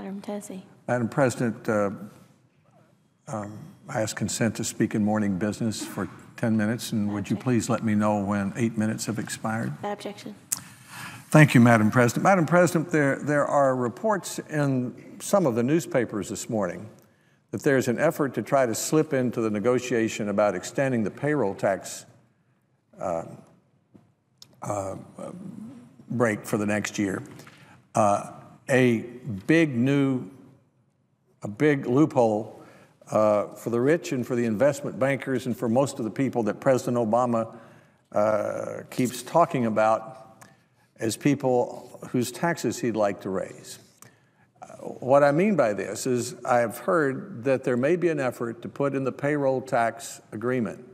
Madam Tennessee. Madam President, I ask consent to speak in morning business for 10 minutes, and would you please let me know when 8 minutes have expired? Without objection. Thank you, Madam President. Madam President, there are reports in some of the newspapers this morning that there's an effort to try to slip into the negotiation about extending the payroll tax break for the next year. A big loophole for the rich and for the investment bankers and for most of the people that President Obama keeps talking about as people whose taxes he'd like to raise. What I mean by this is I've heard that there may be an effort to put in the payroll tax agreement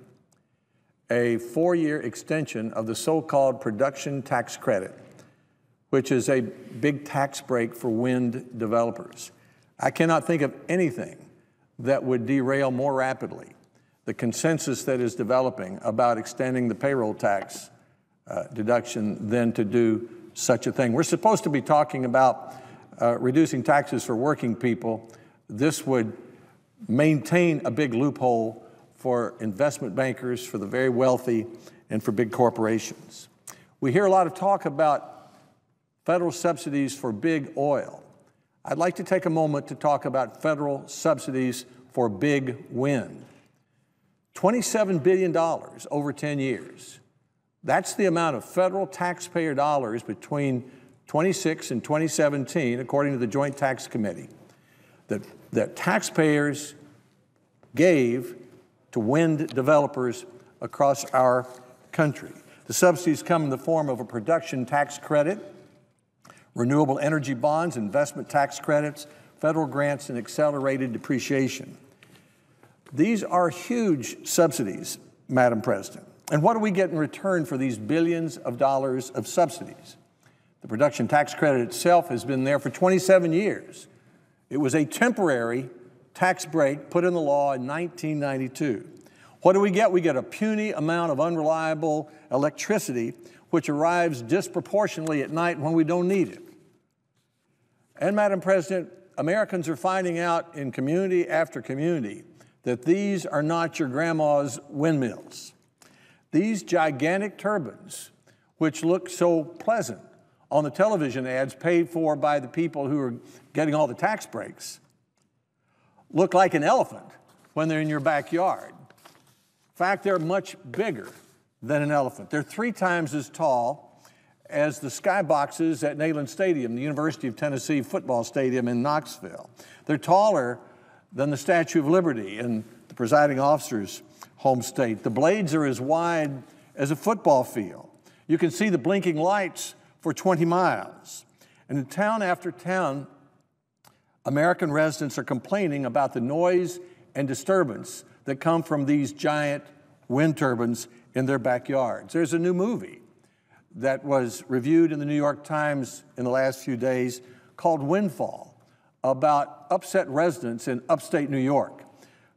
a 4-year extension of the so-called production tax credit, which is a big tax break for wind developers. I cannot think of anything that would derail more rapidly the consensus that is developing about extending the payroll tax deduction than to do such a thing. We're supposed to be talking about reducing taxes for working people. This would maintain a big loophole for investment bankers, for the very wealthy, and for big corporations. We hear a lot of talk about federal subsidies for big oil. I'd like to take a moment to talk about federal subsidies for big wind. $27 billion over 10 years. That's the amount of federal taxpayer dollars between 2016 and 2017, according to the Joint Tax Committee, that taxpayers gave to wind developers across our country. The subsidies come in the form of a production tax credit, renewable energy bonds, investment tax credits, federal grants, and accelerated depreciation. These are huge subsidies, Madam President. And what do we get in return for these billions of dollars of subsidies? The production tax credit itself has been there for 27 years. It was a temporary tax break put in the law in 1992. What do we get? We get a puny amount of unreliable electricity, which arrives disproportionately at night when we don't need it. And Madam President, Americans are finding out in community after community that these are not your grandma's windmills. These gigantic turbines, which look so pleasant on the television ads paid for by the people who are getting all the tax breaks, look like an elephant when they're in your backyard. In fact, they're much bigger than an elephant. They're 3 times as tall as the skyboxes at Neyland Stadium, the University of Tennessee football stadium in Knoxville. They're taller than the Statue of Liberty in the presiding officer's home state. The blades are as wide as a football field. You can see the blinking lights for 20 miles. And in town after town, American residents are complaining about the noise and disturbance that come from these giant wind turbines in their backyards. There's a new movie that was reviewed in the New York Times in the last few days called Windfall, about upset residents in upstate New York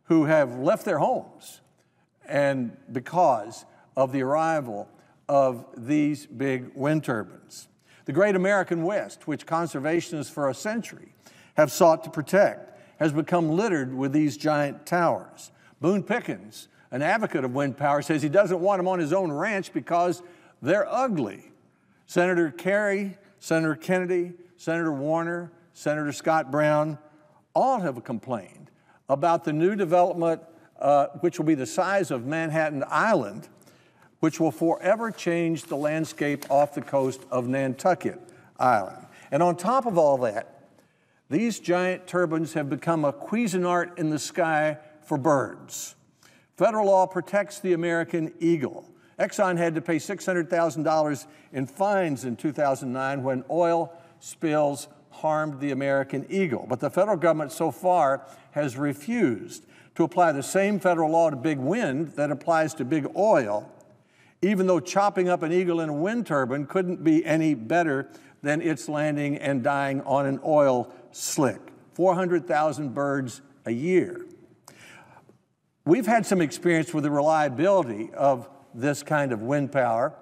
who have left their homes and because of the arrival of these big wind turbines. The great American West, which conservationists for a century have sought to protect, has become littered with these giant towers. Boone Pickens, an advocate of wind power, says he doesn't want them on his own ranch because they're ugly. Senator Kerry, Senator Kennedy, Senator Warner, Senator Scott Brown, all have complained about the new development, which will be the size of Manhattan Island, which will forever change the landscape off the coast of Nantucket Island. And on top of all that, these giant turbines have become a Cuisinart in the sky for birds. Federal law protects the American eagle. Exxon had to pay $600,000 in fines in 2009 when oil spills harmed the American eagle. But the federal government so far has refused to apply the same federal law to big wind that applies to big oil, even though chopping up an eagle in a wind turbine couldn't be any better than its landing and dying on an oil slick. 400,000 birds a year. We've had some experience with the reliability of this kind of wind power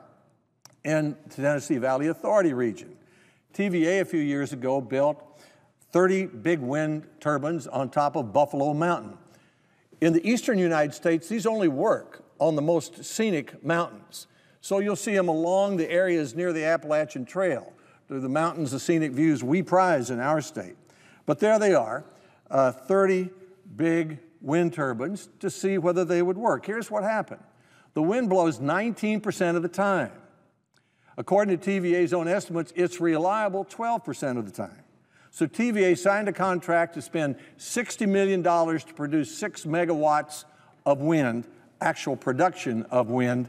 in the Tennessee Valley Authority region. TVA a few years ago built 30 big wind turbines on top of Buffalo Mountain. In the eastern United States, these only work on the most scenic mountains. So you'll see them along the areas near the Appalachian Trail. They're the mountains, the scenic views we prize in our state. But there they are, 30 big wind turbines to see whether they would work. Here's what happened. The wind blows 19% of the time. According to TVA's own estimates, it's reliable 12% of the time. So TVA signed a contract to spend $60 million to produce 6 megawatts of wind, actual production of wind,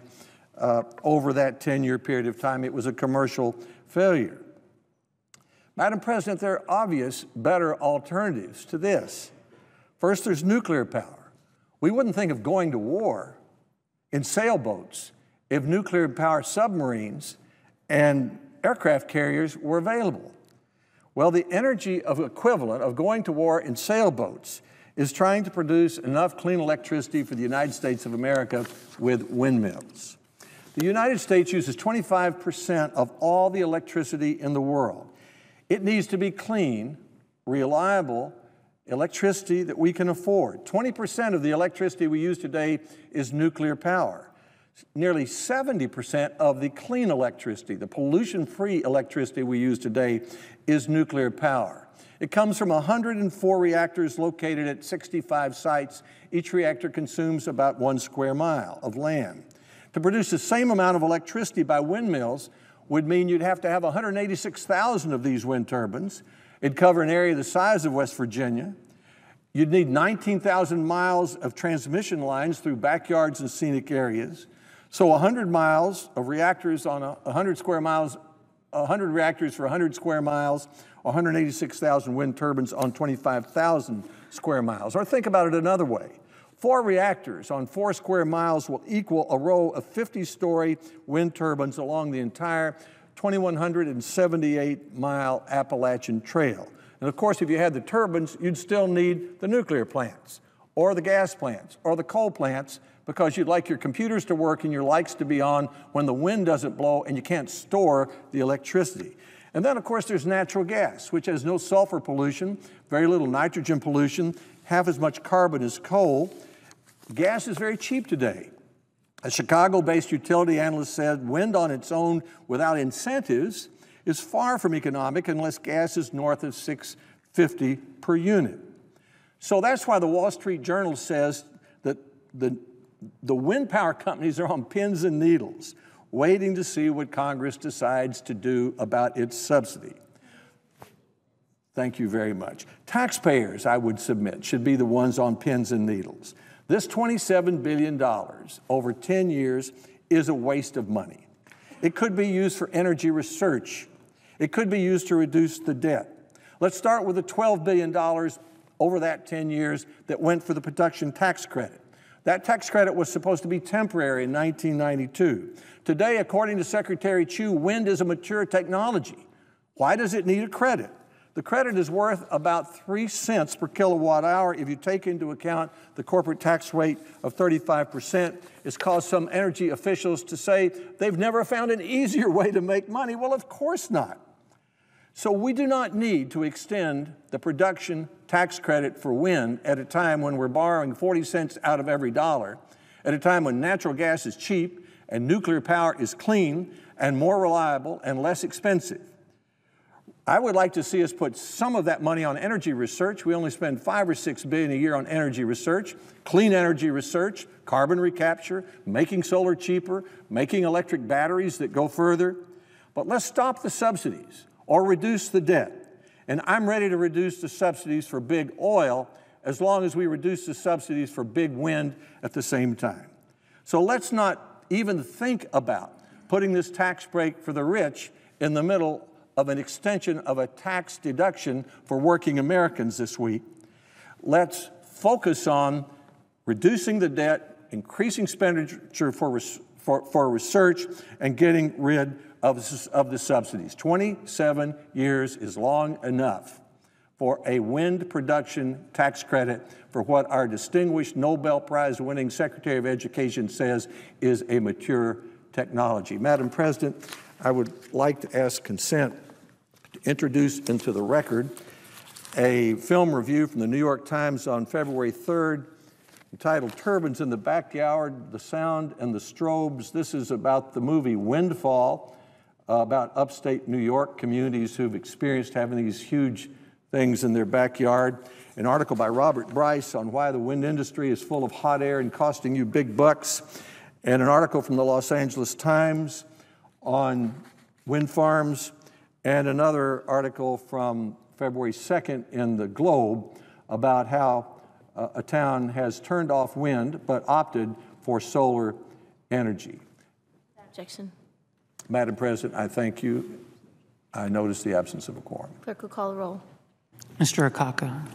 over that 10-year period of time. It was a commercial failure. Madam President, there are obvious better alternatives to this. First, there's nuclear power. We wouldn't think of going to war in sailboats if nuclear power submarines and aircraft carriers were available. Well, the energy equivalent of going to war in sailboats is trying to produce enough clean electricity for the United States of America with windmills. The United States uses 25% of all the electricity in the world. It needs to be clean, reliable electricity that we can afford. 20% of the electricity we use today is nuclear power. Nearly 70% of the clean electricity, the pollution-free electricity we use today, is nuclear power. It comes from 104 reactors located at 65 sites. Each reactor consumes about 1 square mile of land. To produce the same amount of electricity by windmills would mean you'd have to have 186,000 of these wind turbines. It'd cover an area the size of West Virginia. You'd need 19,000 miles of transmission lines through backyards and scenic areas. So 100 miles of reactors on 100 square miles, 100 reactors for 100 square miles, 186,000 wind turbines on 25,000 square miles. Or think about it another way. 4 reactors on 4 square miles will equal a row of 50-story wind turbines along the entire 2,178-mile Appalachian Trail. And of course, if you had the turbines, you'd still need the nuclear plants, or the gas plants, or the coal plants, because you'd like your computers to work and your lights to be on when the wind doesn't blow and you can't store the electricity. And then, of course, there's natural gas, which has no sulfur pollution, very little nitrogen pollution, half as much carbon as coal. Gas is very cheap today. A Chicago-based utility analyst said wind on its own without incentives is far from economic unless gas is north of $6.50 per unit. So that's why the Wall Street Journal says that the wind power companies are on pins and needles, waiting to see what Congress decides to do about its subsidy. Thank you very much. Taxpayers, I would submit, should be the ones on pins and needles. This $27 billion over 10 years is a waste of money. It could be used for energy research. It could be used to reduce the debt. Let's start with the $12 billion over that 10 years that went for the production tax credit. That tax credit was supposed to be temporary in 1992. Today, according to Secretary Chu, wind is a mature technology. Why does it need a credit? The credit is worth about 3 cents per kilowatt hour if you take into account the corporate tax rate of 35%. It's caused some energy officials to say they've never found an easier way to make money. Well, of course not. So we do not need to extend the production tax credit for wind at a time when we're borrowing 40 cents out of every dollar, at a time when natural gas is cheap and nuclear power is clean and more reliable and less expensive. I would like to see us put some of that money on energy research. We only spend $5 or $6 billion a year on energy research, clean energy research, carbon recapture, making solar cheaper, making electric batteries that go further. But let's stop the subsidies or reduce the debt. And I'm ready to reduce the subsidies for big oil as long as we reduce the subsidies for big wind at the same time. So let's not even think about putting this tax break for the rich in the middle of an extension of a tax deduction for working Americans this week. Let's focus on reducing the debt, increasing expenditure for research, and getting rid of the subsidies. 27 years is long enough for a wind production tax credit for what our distinguished Nobel Prize winning Secretary of Education says is a mature technology. Madam President, I would like to ask consent to introduce into the record a film review from the New York Times on February 3rd entitled Turbines in the Backyard, the Sound and the Strobes. This is about the movie Windfall, about upstate New York communities who've experienced having these huge things in their backyard. An article by Robert Bryce on why the wind industry is full of hot air and costing you big bucks. And an article from the Los Angeles Times on wind farms. And another article from February 2nd in the Globe about how a town has turned off wind but opted for solar energy. Objection. Madam President, I thank you. I notice the absence of a quorum. Clerk will call the roll. Mr. Akaka.